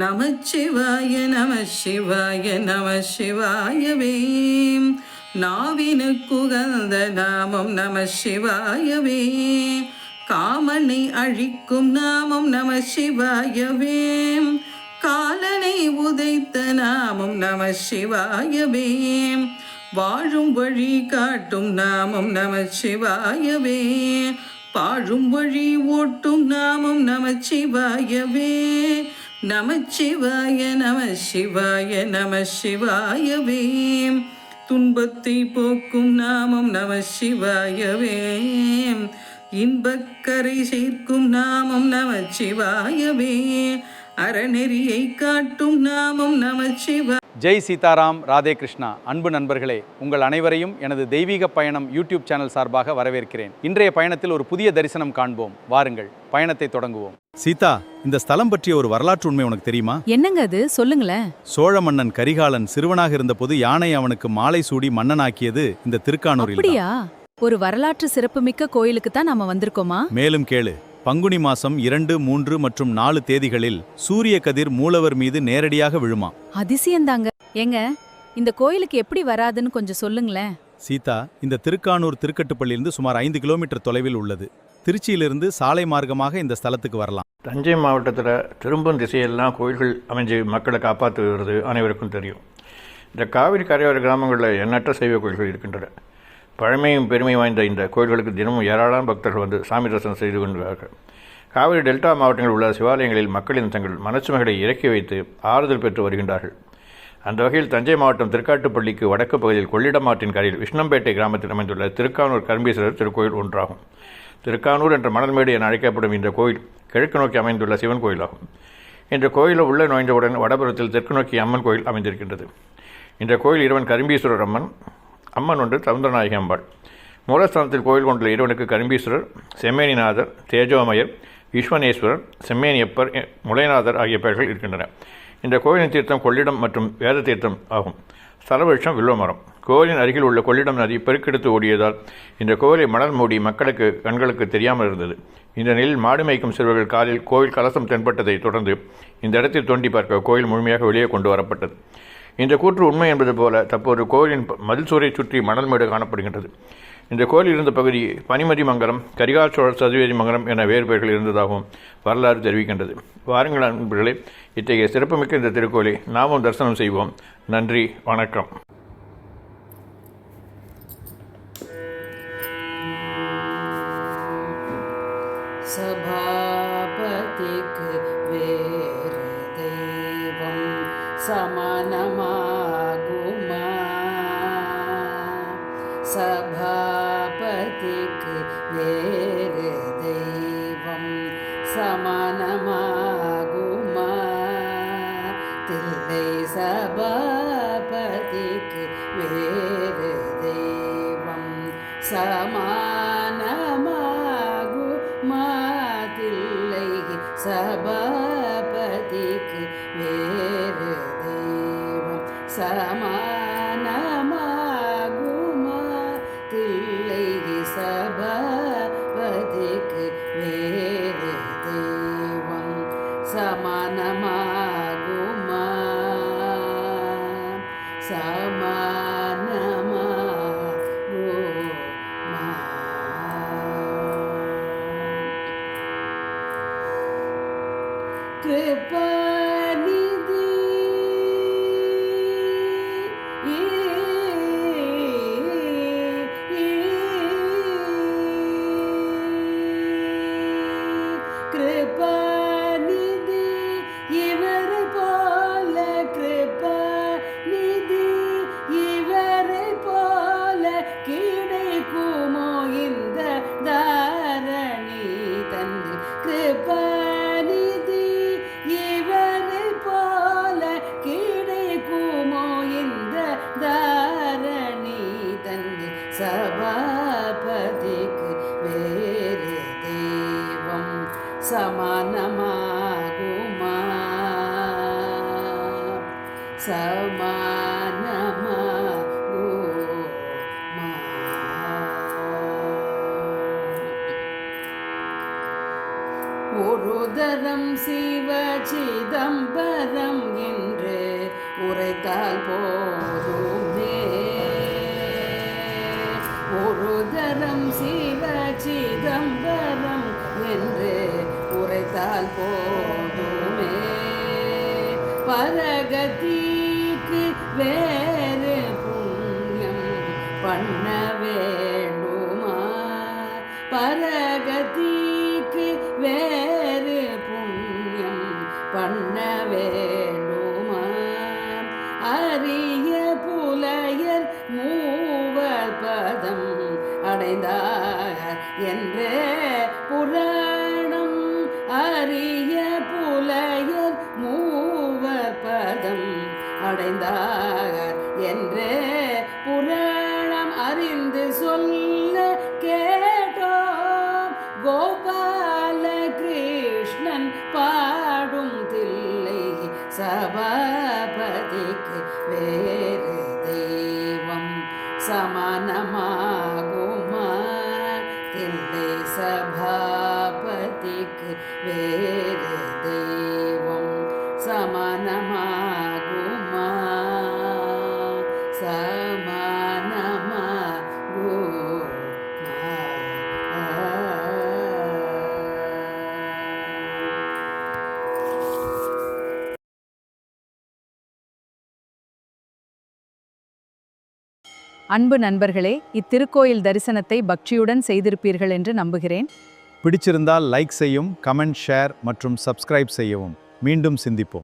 நமச்சிவாய நம சிவாய நம சிவாயவே. நாவினுக்குகந்த நாமம் நம சிவாயவே. காமனை அழிக்கும் நாமம் நம சிவாயவே. காலனை உதைத்த நாமம் நம சிவாயவே. வாழும் வழி காட்டும் நாமம் நம சிவாயவே. பாழும் வழி ஓட்டும் நாமம் நம சிவாயவே. நமச்சிவாய நம சிவாய நம சிவாயவே. துன்பத்தை போக்கும் நாமம் நம சிவாயவே. இன்பக்கரை சேர்க்கும் நாமம் நம சிவாயவே. அறநெறியை காட்டும் நாமம் நம சிவா. ஜெய் சீதாராம், ராதே கிருஷ்ணா. அன்பு நண்பர்களே, உங்கள் அனைவரையும் எனது தெய்வீக பயணம் யூடியூப் சேனல் சார்பாக வரவேற்கிறேன். இன்றைய பயணத்தில் ஒரு புதிய தரிசனம் காண்போம். வாருங்கள், பயணத்தை தொடங்குவோம். சீதா, இந்த ஸ்தலம் பற்றிய ஒரு வரலாற்று உண்மை உனக்கு தெரியுமா? என்னங்க அது, சொல்லுங்களேன். சோழ மன்னன் கரிகாலன் சிறுவனாக இருந்தபோது யானை அவனுக்கு மாலை சூடி மன்னனாக்கியது இந்த திருக்கானூரில். அப்படியா? ஒரு வரலாற்று சிறப்புமிக்க கோயிலுக்கு தான் நாம வந்திருக்கோமா? மேலும் கேளு. பங்குனி மாசம் 2, 3 மற்றும் 4 தேதிகளில் சூரிய கதிர் மூலவர் மீது நேரடியாக விழுமா. அதிசயந்தாங்க. ஏங்க, இந்த கோயிலுக்கு எப்படி வராதுன்னு கொஞ்சம் சொல்லுங்களேன். சீதா, இந்த திருக்கானூர் திருக்கட்டுப்பள்ளியிலிருந்து சுமார் 5 கிலோமீட்டர் தொலைவில் உள்ளது. திருச்சியிலிருந்து சாலை மார்க்கமாக இந்த ஸ்தலத்துக்கு வரலாம். தஞ்சை மாவட்டத்தில் திரும்பும் திசையெல்லாம் கோயில்கள் அமைஞ்சு மக்களை காப்பாற்றி வருவது அனைவருக்கும் தெரியும். இந்த காவிரி கரையோர கிராமங்களில் எண்ணற்ற சைவ கோயில்கள் இருக்கின்றன. பழமையும் பெருமையும் வாய்ந்த இந்த கோயில்களுக்கு தினமும் ஏராளமான பக்தர்கள் வந்து சாமி தரிசனம் செய்து கொள்கிறார்கள். காவிரி டெல்டா மாவட்டங்களில் உள்ள சிவாலயங்களில் மக்களின் தங்கள் மனச்சுமைகளை இறக்கி வைத்து ஆறுதல் பெற்று வருகின்றார்கள். அந்த வகையில் தஞ்சை மாவட்டம் திருக்காட்டுப்பள்ளிக்கு வடக்கு பகுதியில் கொள்ளிடம் ஆற்றின் கரையில் விஷ்ணம்பேட்டை கிராமத்தில் அமைந்துள்ள திருக்கானூர் கரும்பீஸ்வரர் திருக்கோயில் ஒன்றாகும். திருக்கானூர் என்ற மணல்மேடு என அழைக்கப்படும் இந்த கோயில் கிழக்கு நோக்கி அமைந்துள்ள சிவன் கோயிலாகும். இந்த கோயிலில் உள்ள நுழைந்தவுடன் வடபுறத்தில் தெற்கு நோக்கி அம்மன் கோயில் அமைந்திருக்கின்றது. இந்த கோயில் இறைவன் கரும்பீஸ்வரர் அம்மன் ஒன்று சவுந்தரநாயகி அம்பாள். மூலஸ்தானத்தில் கோயில் கொண்டுள்ள இறைவனுக்கு கரும்பீஸ்வரர், செம்மேனிநாதர், தேஜோமயர், விஸ்வனேஸ்வரர், செம்மேனியப்பர், முளைநாதர் ஆகிய பெயர்கள் இருக்கின்றன. இந்த கோயிலின் தீர்த்தம் கொள்ளிடம் மற்றும் வேத தீர்த்தம் ஆகும். ஸ்தலவிருட்சம் வில்வமரம். கோயிலின் அருகில் உள்ள கொள்ளிடம் நதி பெருக்கெடுத்து ஓடியதால் இந்த கோயிலை மணல் மூடி மக்களுக்கு கண்களுக்கு தெரியாமல் இருந்தது. இந்த நிலையில் மாடு மேய்க்கும் சிறுவர்கள் காலில் கோயில் கலசம் தென்பட்டதை தொடர்ந்து இந்த இடத்தில் தோண்டி பார்க்க கோயில் முழுமையாக வெளியே கொண்டு வரப்பட்டது. இந்த கூற்று உண்மை என்பது போல தற்போது கோயிலின் மதில் சுவரை சுற்றி மணல் மேடு காணப்படுகின்றது. இந்த கோயில் இருந்த பகுதி பனிமதி மங்கலம், கரிகால் சோழ சதுவேதி மங்கலம் என வேறு பெயர்கள் இருந்ததாகவும் வரலாறு தெரிவிக்கின்றது. வாருங்கள் நண்பர்களே, இத்தகைய சிறப்புமிக்க இந்த திருக்கோயிலை நாமும் தரிசனம் செய்வோம். நன்றி, வணக்கம். சபாபதிக்கு வேறு தெய்வம் சமனமாகுமா? சபாபதிக்கு வேறு தெய்வம் சமனமாகுமா? தில்லை சபாபதிக்கு வேறு தெய்வம் சமானமாகுமா? தில்லை சபாபதிக்கு வேறு தெய்வம் சமானமாகுமா? தில்லை சபாபதிக்கு வேறு தெய்வம் சமானமாகுமா? சமானமாகுமா? கிருபாநிதி கிருபாநிதி இவர் போல, கிருபாநிதி இவர் போல கிடைக்குமோ இந்த தாரணி தன்னில்? கிருபாநிதி இவர் போல கிடைக்குமோ இந்த தாரணி தன்னில்? சபாபதிக்கு வேறு தெய்வம் சமானமாகுமா? சமானமாகுமா? ஒரு தரம் சிவ சிதம்பரம் என்று உரைத்தால் போதுமே. ஒரு தரம் சிவ சிதம்பரம் என்று உரைத்தால் போதுமே. பரகதிக்கு வேறு புண்ணியம் பண்ண வேண்டுமா? பரகதிக்கு வேறு புண்ணியம் பண்ண வேண்டுமா? அரிய புலையர் மூவர் பதம் அடைந்தார் என்றே புராணம். அரிய புலையர் மூவர் பதம் அடைந்தார் என்றே புராணம் அறிந்து சொல்ல கேட்டோம். கோபால கிருஷ்ணன் பாடும் தில்லை சபாபதிக்கு வேறு தெய்வம் சமானமாகுமா? தில்லை சபாபதிக்கு வேறு தெய்வம் சமானமாகுமா? அன்பு நண்பர்களே, இத்திருக்கோயில் தரிசனத்தை பக்தியுடன் செய்திருப்பீர்கள் என்று நம்புகிறேன். பிடிச்சிருந்தால் லைக் செய்யும், கமெண்ட், ஷேர் மற்றும் சப்ஸ்கிரைப் செய்யவும். மீண்டும் சிந்திப்போம்.